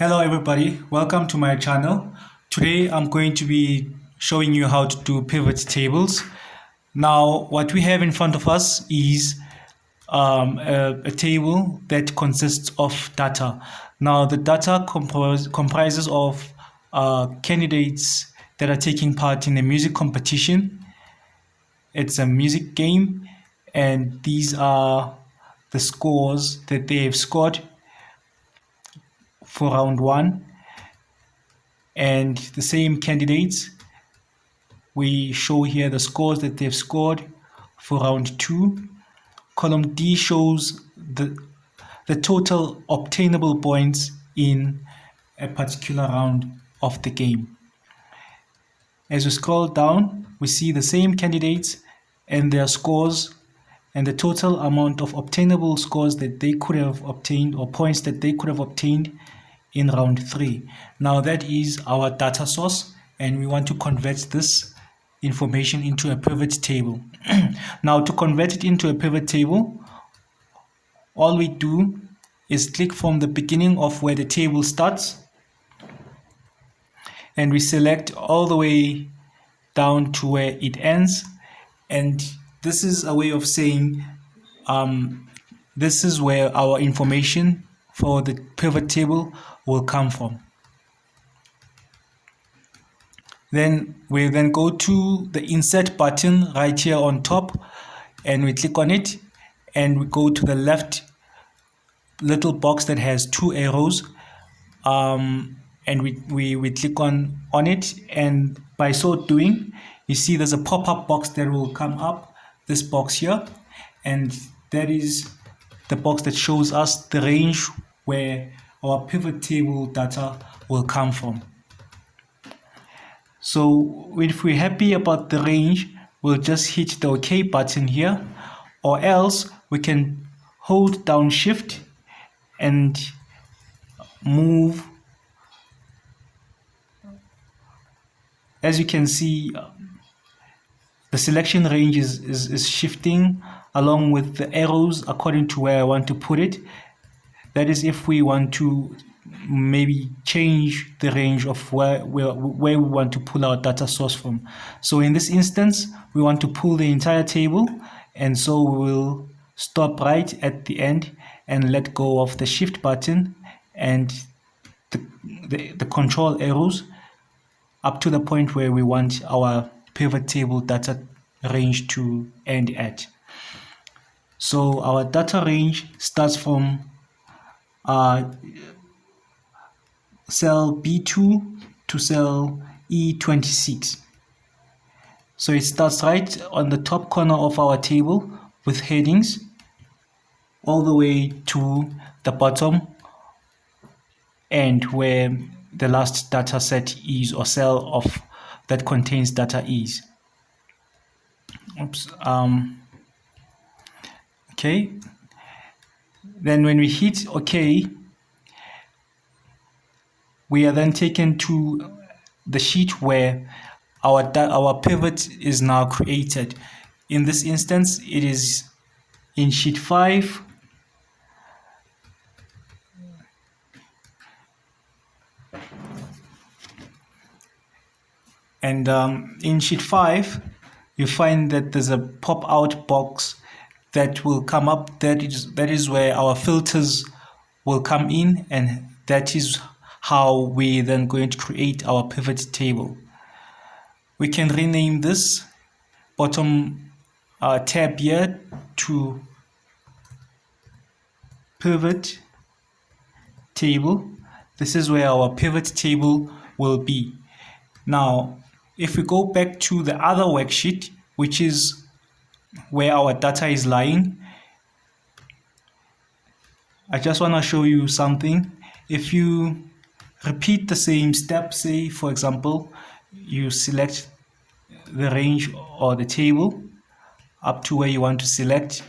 Hello everybody, welcome to my channel. Today I'm going to be showing you how to do pivot tables. Now what we have in front of us is a table that consists of data. Now the data comprises of candidates that are taking part in a music competition. It's a music game, and these are the scores that they have scored for round one. And the same candidates, we show here the scores that they've scored for round two. Column D shows the total obtainable points in a particular round of the game. As we scroll down, we see the same candidates and their scores and the total amount of obtainable scores that they could have obtained, or points that they could have obtained in round three. Now that is our data source, and we want to convert this information into a pivot table. Now to convert it into a pivot table, all we do is click from the beginning of where the table starts, and we select all the way down to where it ends. And this is a way of saying this is where our information for the pivot table will come from. Then we go to the insert button right here on top, and we click on it, and we go to the left little box that has two arrows, and we click on it, and by so doing, you see there's a pop-up box that will come up, this box here, and that is the box that shows us the range where our pivot table data will come from. So if we're happy about the range, we'll just hit the OK button here, or else we can hold down Shift and move. As you can see, the selection range is shifting along with the arrows according to where I want to put it. That is if we want to maybe change the range of where we want to pull our data source from. So in this instance, we want to pull the entire table, and so we will stop right at the end and let go of the Shift button and the control arrows up to the point where we want our pivot table data range to end at. So our data range starts from cell B2 to cell E26. So it starts right on the top corner of our table with headings all the way to the bottom end where the last data set is, or cell of that contains data is. Okay. Then when we hit OK, we are then taken to the sheet where our pivot is now created. In this instance, it is in sheet 5. And in sheet 5, you find that there's a pop-out box that will come up. That is where our filters will come in, and that is how we then going to create our pivot table. We can rename this bottom tab here to pivot table. This is where our pivot table will be. Now, if we go back to the other worksheet, which is where our data is lying, I just want to show you something. If you repeat the same step, say for example, you select the range or the table up to where you want to select,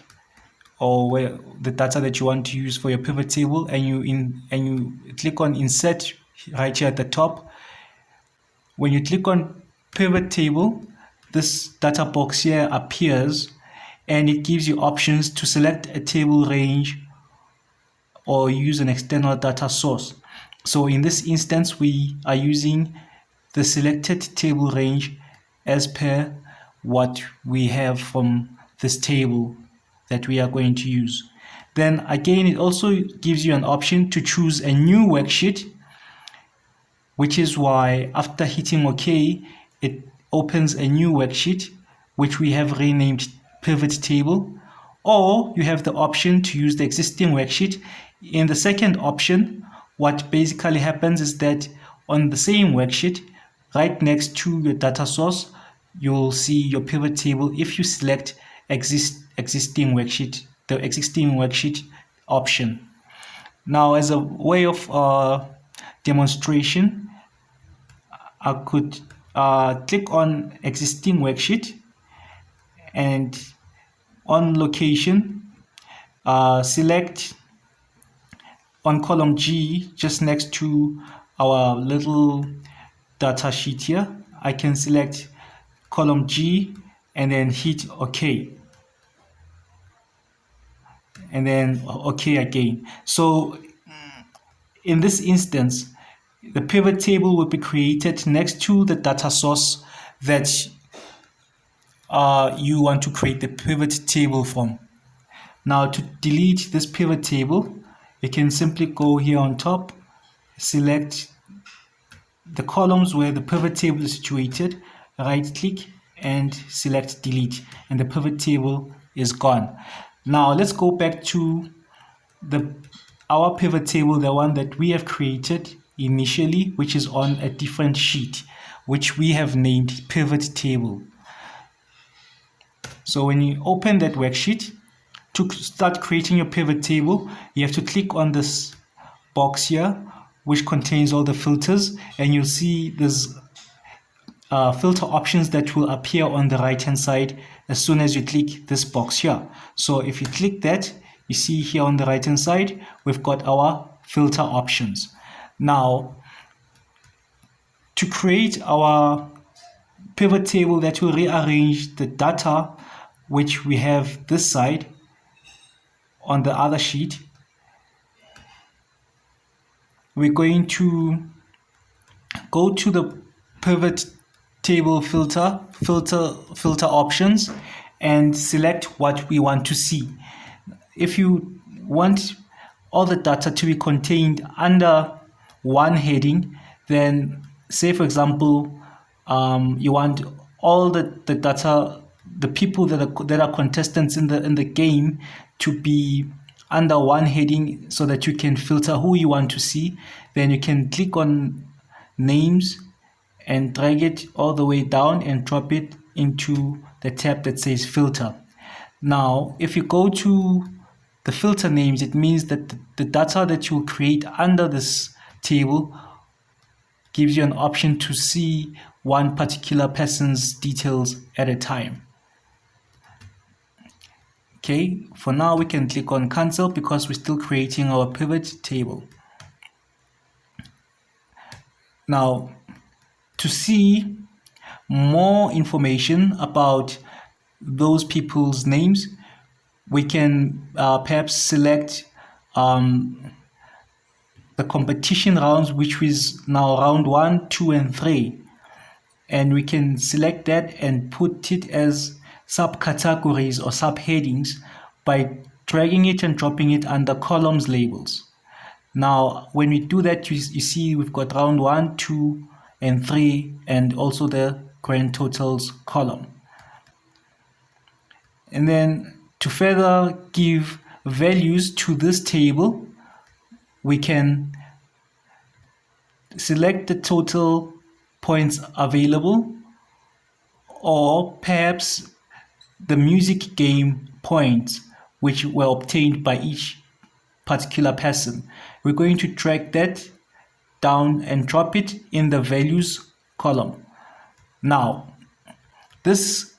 or where the data that you want to use for your pivot table, and you click on insert right here at the top. When you click on pivot table, this data box here appears, and it gives you options to select a table range or use an external data source. So in this instance, we are using the selected table range as per what we have from this table that we are going to use. Then again, it also gives you an option to choose a new worksheet, which is why after hitting OK, it opens a new worksheet, which we have renamed pivot table, or you have the option to use the existing worksheet. In the second option, what basically happens is that on the same worksheet, right next to your data source, you'll see your pivot table if you select existing worksheet, the existing worksheet option. Now, as a way of demonstration, I could click on existing worksheet and on location, select on column G just next to our little data sheet here. I can select column G and then hit OK. And then OK again. So in this instance, the pivot table will be created next to the data source that you want to create the pivot table from. Now to delete this pivot table, you can simply go here on top, select the columns where the pivot table is situated, right click and select delete, and the pivot table is gone. Now let's go back to our pivot table, the one that we have created initially, which is on a different sheet, which we have named pivot table. So when you open that worksheet, to start creating your pivot table, you have to click on this box here, which contains all the filters, and you'll see there's filter options that will appear on the right hand side as soon as you click this box here. So if you click that, you see here on the right hand side, we've got our filter options. Now, to create our pivot table that will rearrange the data which we have this side on the other sheet, we're going to go to the pivot table filter options and select what we want to see. If you want all the data to be contained under one heading, then say for example you want all the data, the people that are contestants in the game to be under one heading so that you can filter who you want to see, then you can click on names and drag it all the way down and drop it into the tab that says filter. Now, if you go to the filter names, it means that the data that you create under this table gives you an option to see one particular person's details at a time. Okay, for now we can click on cancel because we're still creating our pivot table. Now, to see more information about those people's names, we can perhaps select the competition rounds, which is now round 1, 2, and 3. And we can select that and put it as subcategories or subheadings by dragging it and dropping it under columns labels. Now, when we do that, you see we've got round 1, 2, and 3, and also the grand totals column. And then to further give values to this table, we can select the total points available, or perhaps the music game points which were obtained by each particular person. We're going to drag that down and drop it in the values column. Now, this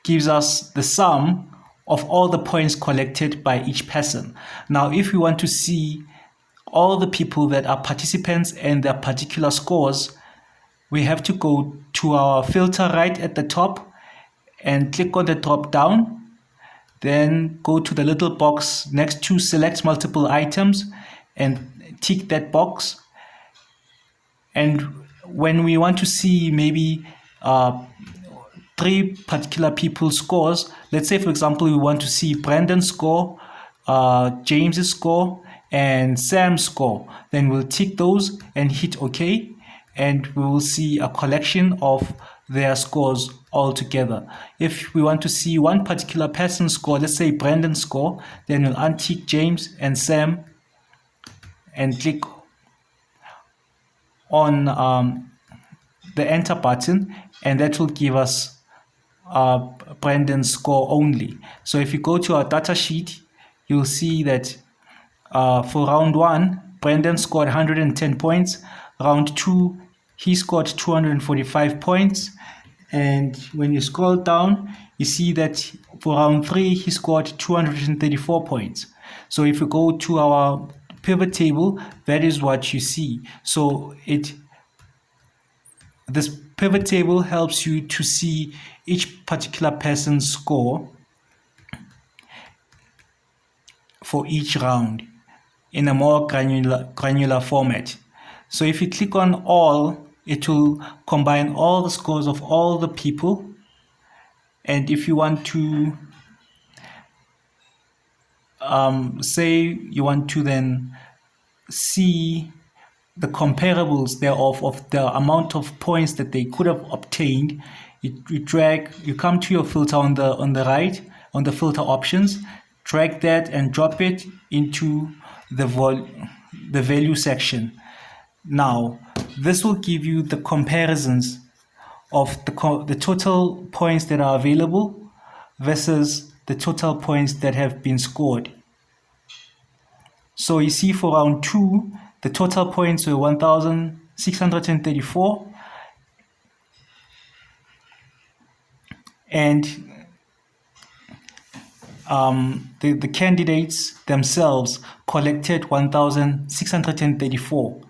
gives us the sum of all the points collected by each person. Now, if we want to see all the people that are participants and their particular scores, we have to go to our filter right at the top and click on the drop down. Then go to the little box next to select multiple items and tick that box. And when we want to see maybe three particular people's scores, let's say, for example, we want to see Brandon's score, James's score, and Sam's score, then we'll tick those and hit OK, and we will see a collection of their scores all together. If we want to see one particular person's score, let's say Brandon's score, then we'll untick James and Sam and click on the enter button, and that will give us Brandon's score only. So if you go to our data sheet, you'll see that for round 1, Brandon scored 110 points. Round 2, he scored 245 points. And when you scroll down, you see that for round 3, he scored 234 points. So if you go to our pivot table, that is what you see. So this pivot table helps you to see each particular person's score for each round in a more granular format. So if you click on all, it will combine all the scores of all the people. And if you want to say you want to then see the comparables thereof of the amount of points that they could have obtained, you come to your filter on the right, on the filter options, drag that and drop it into the value section. Now, this will give you the comparisons of the total points that are available versus the total points that have been scored. So you see for round 2, the total points were 1,634, and the candidates themselves collected 1,634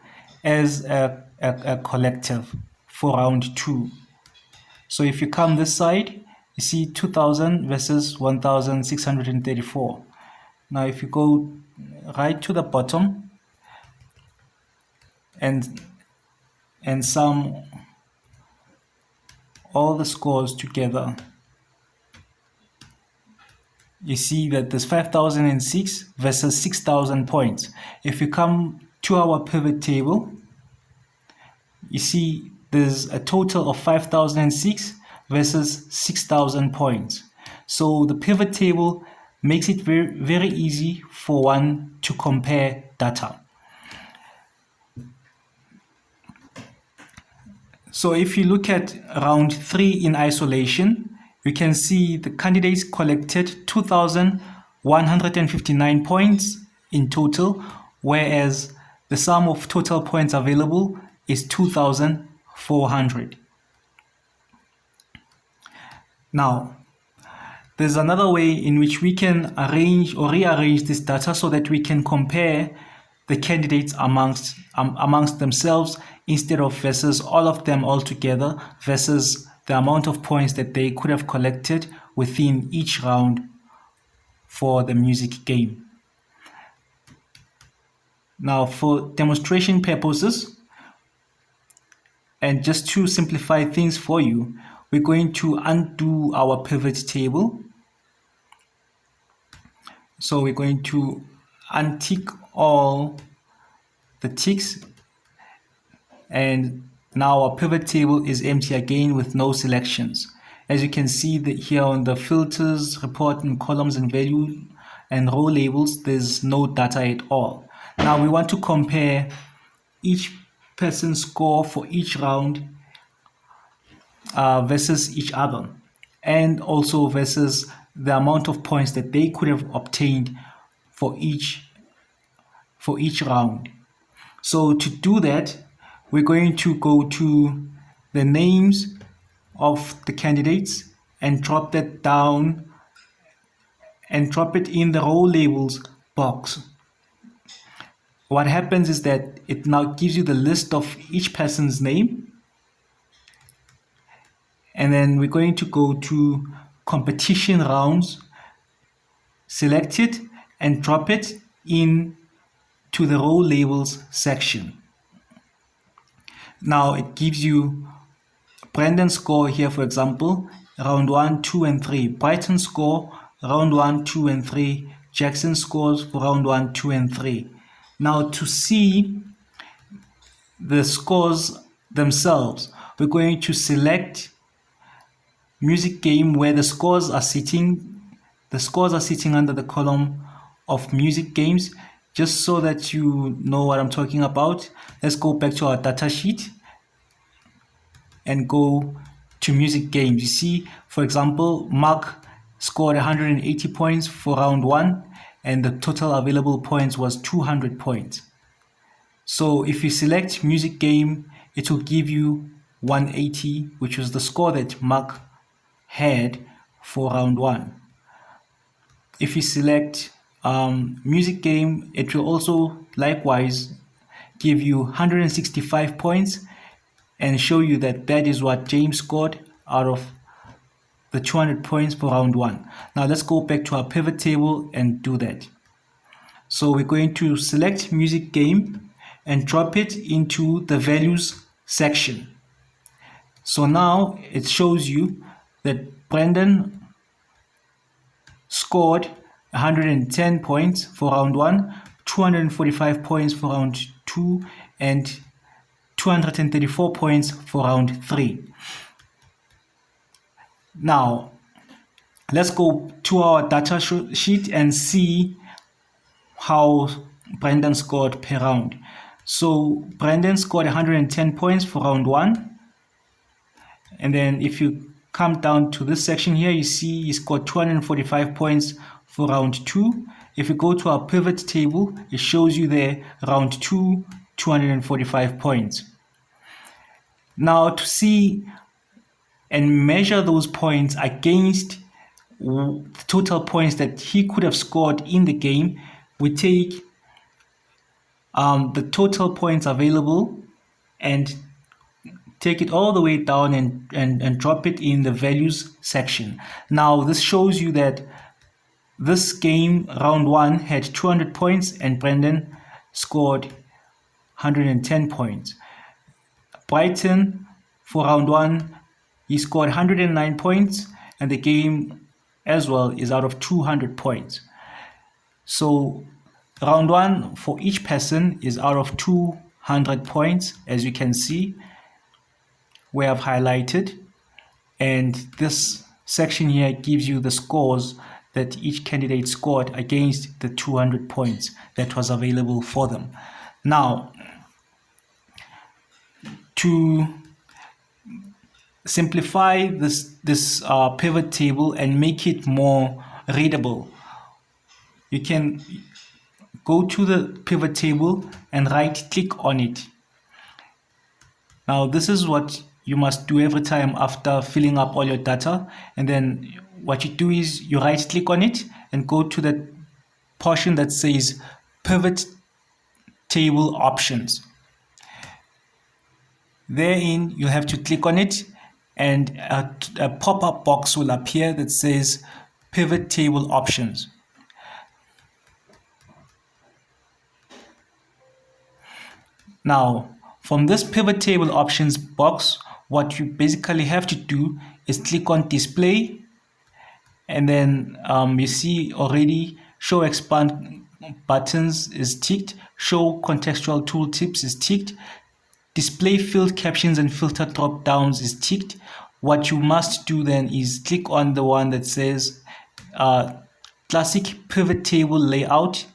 as a collective for round 2. So if you come this side, you see 2,000 versus 1,634. Now if you go right to the bottom and sum all the scores together, you see that there's 5,006 versus 6,000 points. If you come to our pivot table, you see there's a total of 5,006 versus 6,000 points. So the pivot table makes it very, very easy for one to compare data. So if you look at round 3 in isolation, you can see the candidates collected 2,159 points in total, whereas the sum of total points available is 2,400. Now, there's another way in which we can arrange or rearrange this data so that we can compare the candidates amongst themselves instead of versus all of them all together versus the amount of points that they could have collected within each round for the music game. Now, for demonstration purposes, and just to simplify things for you, we're going to undo our pivot table. So we're going to untick all the ticks, and now our pivot table is empty again with no selections. As you can see that here on the filters, report and columns and value and row labels, there's no data at all. Now we want to compare each person's score for each round versus each other, and also versus the amount of points that they could have obtained for each round. So to do that, we're going to go to the names of the candidates and drop that down and drop it in the row labels box. What happens is that it now gives you the list of each person's name, and then we're going to go to competition rounds, select it and drop it in to the row labels section. Now it gives you Brendan's score here, for example, round 1, 2, and 3. Brighton's score, round 1, 2, and 3. Jackson's scores for round 1, 2, and 3. Now to see the scores themselves, we're going to select music game where the scores are sitting. The scores are sitting under the column of music games, just so that you know what I'm talking about. Let's go back to our data sheet and go to music games. You see, for example, Mark scored 180 points for round 1 and the total available points was 200 points. So if you select music game, it will give you 180, which was the score that Mark had for round 1. If you select music game, it will also likewise give you 165 points and show you that that is what James scored out of the 200 points for round 1. Now let's go back to our pivot table and do that. So we're going to select music game and drop it into the values section. So now it shows you that Brendan scored 110 points for round 1, 245 points for round 2, and 234 points for round 3. Now, let's go to our data sheet and see how Brendan scored per round. So Brendan scored 110 points for round 1. And then if you come down to this section here, you see he scored 245 points for round 2. If you go to our pivot table, it shows you there round 2, 245 points. Now to see and measure those points against the total points that he could have scored in the game, we take the total points available and take it all the way down and drop it in the values section. Now this shows you that this game, round 1, had 200 points and Brendan scored 110 points. Brighton, for round 1, he scored 109 points and the game as well is out of 200 points. So round 1 for each person is out of 200 points, as you can see where I've highlighted, and this section here gives you the scores that each candidate scored against the 200 points that was available for them. Now, to simplify this pivot table and make it more readable, you can go to the pivot table and right click on it. Now this is what you must do every time after filling up all your data, and then what you do is you right click on it and go to the portion that says pivot table options. Therein you have to click on it and a pop-up box will appear that says pivot table options. Now from this pivot table options box, what you basically have to do is click on display, and then you see already show expand buttons is ticked, show contextual tooltips is ticked, display field captions and filter drop downs is ticked. What you must do then is click on the one that says classic pivot table layout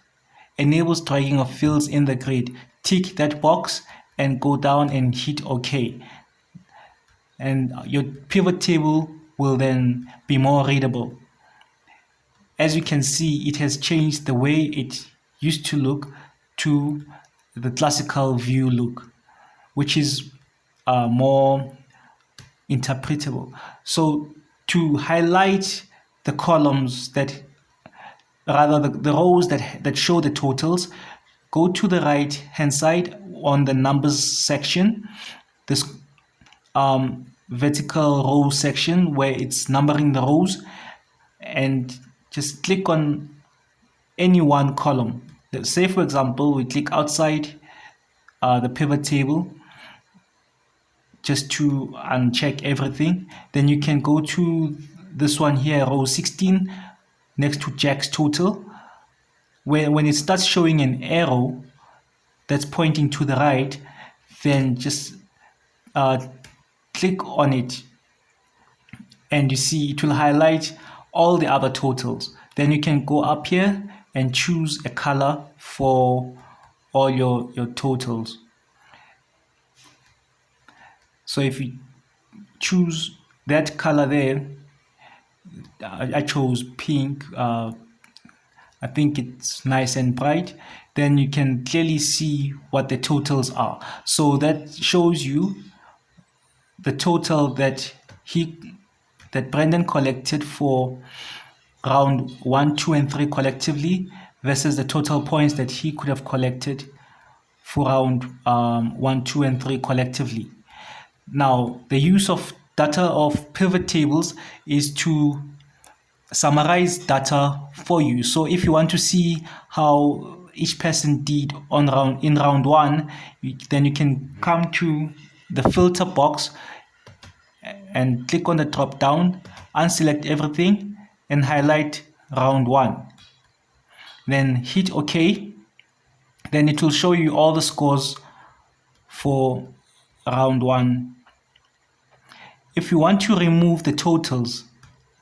enables dragging of fields in the grid. Tick that box and go down and hit OK, and your pivot table will then be more readable. As you can see, it has changed the way it used to look to the classical view look, which is more interpretable. So to highlight the columns that, rather the rows that show the totals, go to the right hand side on the numbers section, this vertical row section where it's numbering the rows, and just click on any one column Let's say, for example, we click outside the pivot table just to uncheck everything. Then you can go to this one here, row 16, next to Jack's total. When it starts showing an arrow that's pointing to the right, then just click on it, and you see it will highlight all the other totals. Then you can go up here and choose a color for all your totals. So if you choose that color there, I chose pink, I think it's nice and bright, then you can clearly see what the totals are. So that shows you the total that Brendan collected for round 1, 2, and 3 collectively versus the total points that he could have collected for round 1, 2, and 3 collectively. Now, the use of data of pivot tables is to summarize data for you. So if you want to see how each person did in round 1, then you can come to the filter box and click on the drop down, unselect everything, and highlight round 1. Then hit OK. Then it will show you all the scores for round 1. If you want to remove the totals,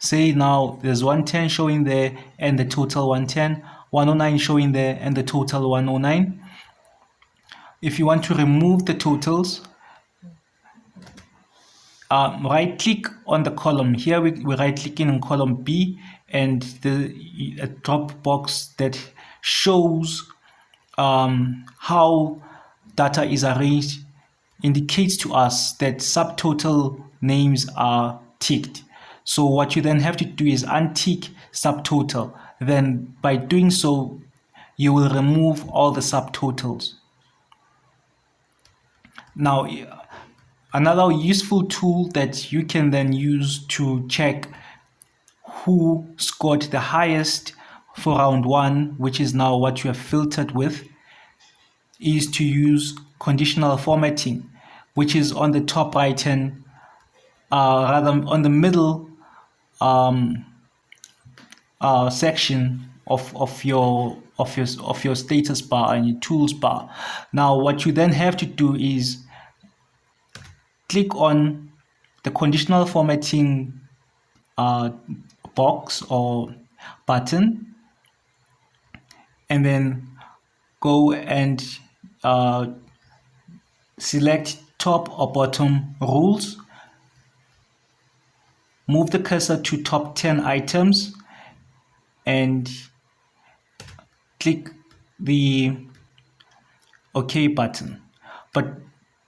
say now there's 110 showing there and the total 110, 109 showing there and the total 109. If you want to remove the totals, right click on the column. Here we're right clicking on column B, and a drop box that shows how data is arranged indicates to us that subtotal names are ticked. So what you then have to do is untick subtotal. Then by doing so, you will remove all the subtotals. Now, another useful tool that you can then use to check who scored the highest for round 1, which is now what you have filtered with, is to use conditional formatting, which is on the top right hand, rather on the middle section of your status bar and your tools bar. Now what you then have to do is click on the conditional formatting box or button, and then go and select top or bottom rules. Move the cursor to top 10 items and click the OK button. But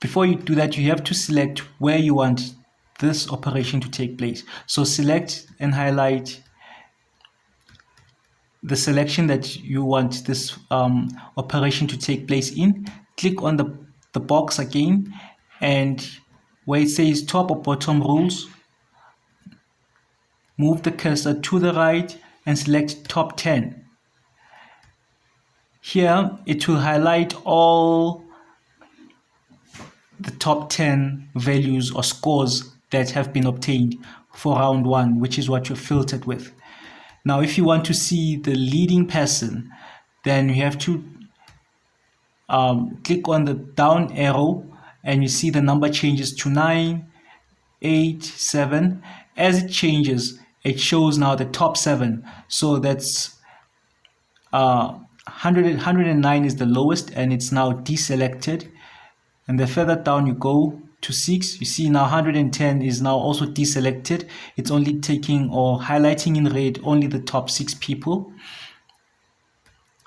before you do that, you have to select where you want this operation to take place. So select and highlight the selection that you want this operation to take place in. Click on the box again, and where it says top or bottom rules, move the cursor to the right and select top 10. Here it will highlight all the top 10 values or scores that have been obtained for round 1, which is what you're filtered with. Now if you want to see the leading person, then you have to click on the down arrow, and you see the number changes to 9, 8, 7. As it changes, it shows now the top 7. So that's 109 is the lowest, and it's now deselected. And the further down you go to 6, you see now 110 is now also deselected. It's only taking or highlighting in red only the top 6 people.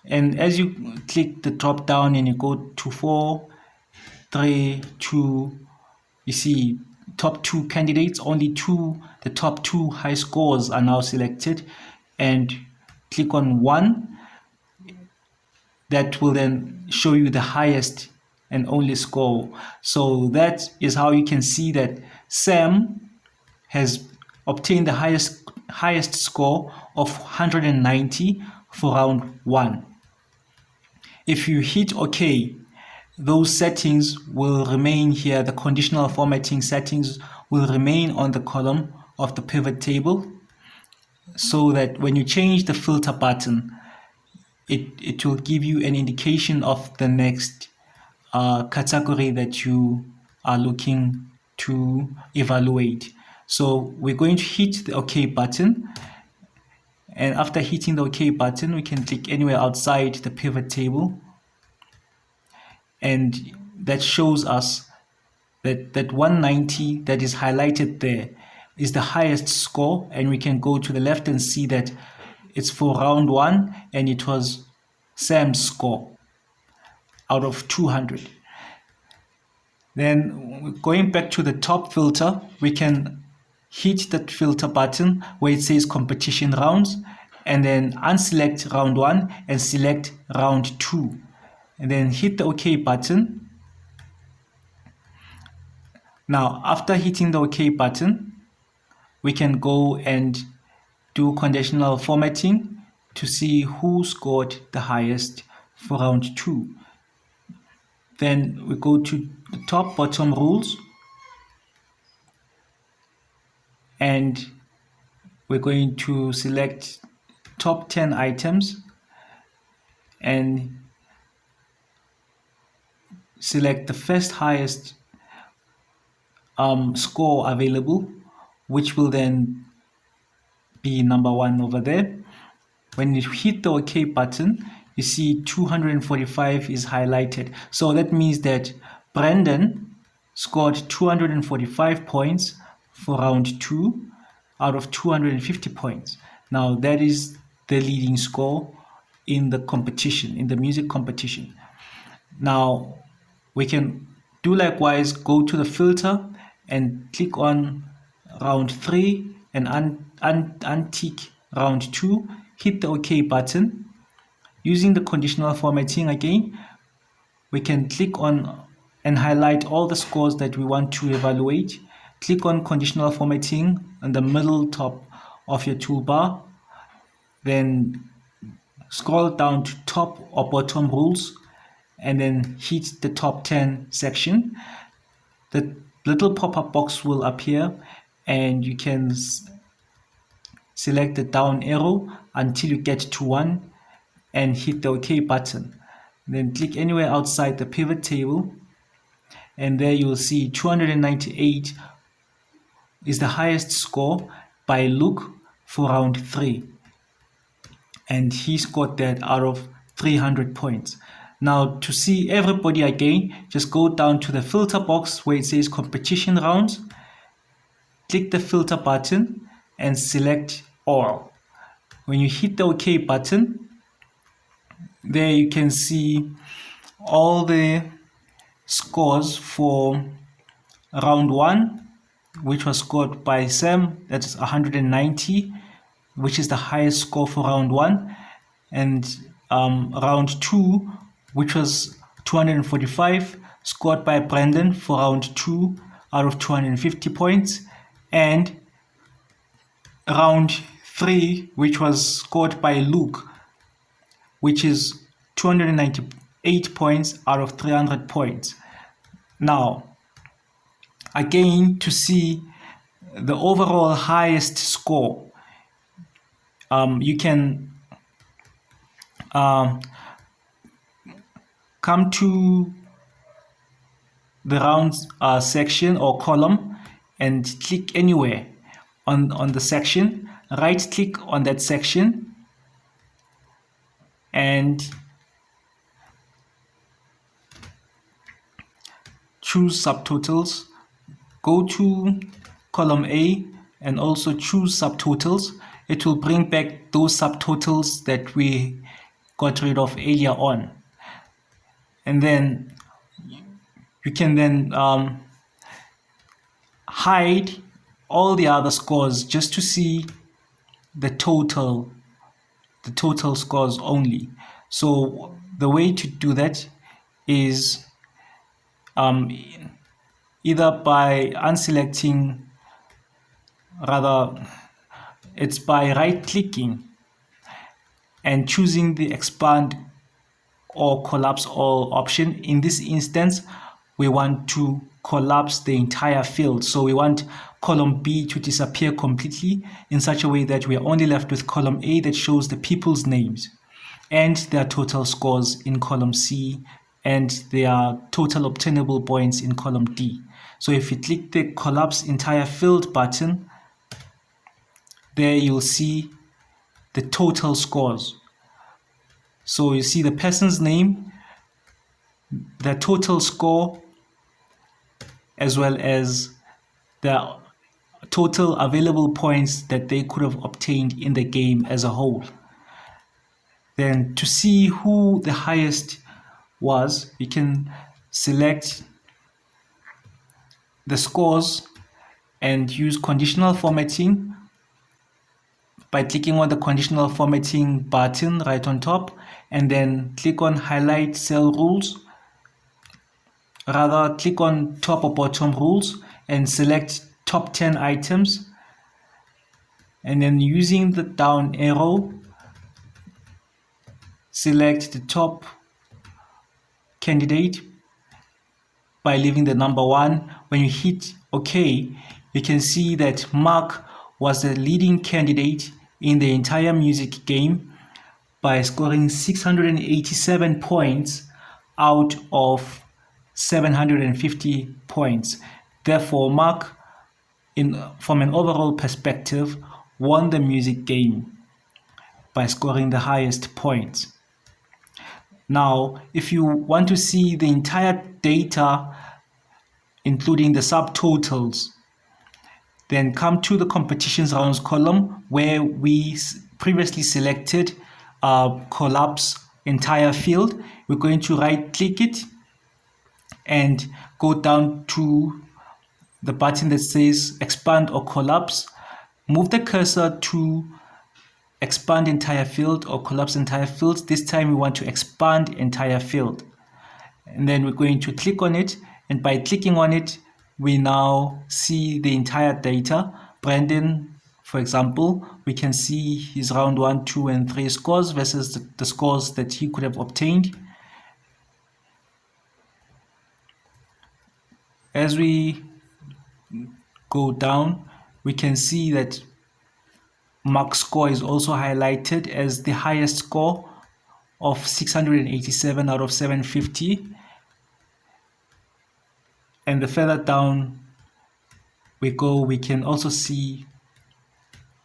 And as you click the drop down and you go to 4, 3, 2, you see top 2 candidates, only the top 2 high scores are now selected, and click on 1. That will then show you the highest and only score. So that is how you can see that Sam has obtained the highest score of 190 for round 1. if you hit OK, those settings will remain here. The conditional formatting settings will remain on the column of the pivot table, so that when you change the filter button, it will give you an indication of the next category that you are looking to evaluate. So we're going to hit the OK button, and after hitting the OK button, we can click anywhere outside the pivot table, and that shows us that 190 that is highlighted there is the highest score, and we can go to the left and see that it's for round 1 and it was Sam's score out of 200. Then going back to the top filter, we can hit that filter button where it says competition rounds, and then unselect round 1 and select round 2, and then hit the OK button. Now after hitting the OK button, we can go and do conditional formatting to see who scored the highest for round 2. Then we go to the top bottom rules, and we're going to select top 10 items and select the first highest score available, which will then be number 1 over there. When you hit the OK button, you see 245 is highlighted. So that means that Brandon scored 245 points for round 2 out of 250 points. Now that is the leading score in the competition, in the music competition. Now we can do likewise, go to the filter and click on round 3 and untick round 2, hit the OK button. Using the conditional formatting again, we can click on and highlight all the scores that we want to evaluate. Click on conditional formatting on the middle top of your toolbar, then scroll down to top or bottom rules, and then hit the top 10 section. The little pop-up box will appear, and you can select the down arrow until you get to 1 and hit the OK button. Then click anywhere outside the pivot table, and there you'll see 298 is the highest score by Luke for round 3, and he scored that out of 300 points. Now to see everybody again, just go down to the filter box where it says competition rounds, click the filter button and select all. When you hit the OK button, there you can see all the scores for round 1, which was scored by Sam. That's 190, which is the highest score for round 1, and round 2, which was 245, scored by Brandon for round 2 out of 250 points, and round 3, which was scored by Luke, which is 298 points out of 300 points. Now, again, to see the overall highest score, you can come to the rounds section or column and click anywhere on the section, right click on that section and choose subtotals. Go to column A and also choose subtotals. It will bring back those subtotals that we got rid of earlier on, and then you can then hide all the other scores just to see the total scores only. So the way to do that is either by unselecting, rather it's by right clicking and choosing the expand or collapse all option. In this instance, we want to collapse the entire field. So we want column B to disappear completely in such a way that we are only left with column A that shows the people's names and their total scores in column C and their total obtainable points in column D. So if you click the collapse entire field button, there you'll see the total scores. So you see the person's name, the total score, as well as the total available points that they could have obtained in the game as a whole. Then to see who the highest was, we can select the scores and use conditional formatting by clicking on the conditional formatting button right on top, and then click on highlight cell rules. Rather, click on top or bottom rules and select top 10 items, and then using the down arrow, select the top candidate by leaving the number 1. When you hit OK, you can see that Mark was the leading candidate in the entire music game by scoring 687 points out of 750 points. Therefore, Mark, from an overall perspective, won the music game by scoring the highest points. Now, if you want to see the entire data, including the subtotals, then come to the competitions rounds column where we previously selected collapse entire field. We're going to right click it and go down to the button that says expand or collapse. Move the cursor to expand entire field or collapse entire field. This time we want to expand entire field. And then we're going to click on it, and by clicking on it, we now see the entire data. Brandon, for example, we can see his round 1, 2, and 3 scores versus the scores that he could have obtained. As we go down, we can see that Mark's score is also highlighted as the highest score of 687 out of 750. And the further down we go, we can also see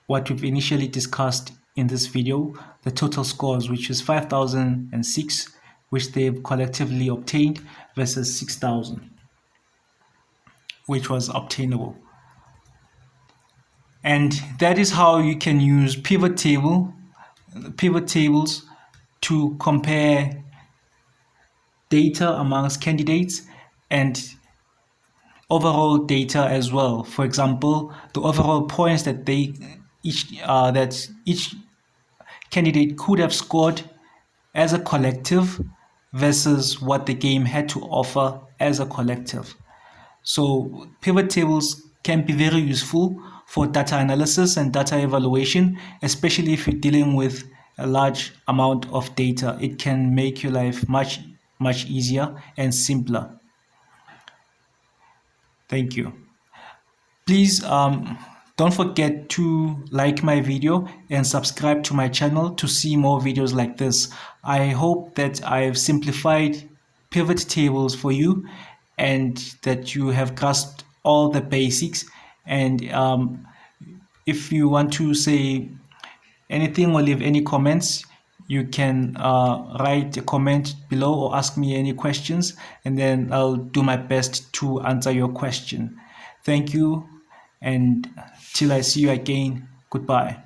what we've initially discussed in this video, the total scores, which is 5,006, which they've collectively obtained, versus 6,000, which was obtainable. And that is how you can use pivot tables to compare data amongst candidates and overall data as well. For example, the overall points that each candidate could have scored as a collective versus what the game had to offer as a collective. So pivot tables can be very useful for data analysis and data evaluation, especially if you're dealing with a large amount of data. It can make your life much easier and simpler. Thank you. Please don't forget to like my video and subscribe to my channel to see more videos like this. I hope that I've simplified pivot tables for you and that you have grasped all the basics. And if you want to say anything or leave any comments, you can write a comment below or ask me any questions, and then I'll do my best to answer your question. Thank you, and till I see you again, goodbye.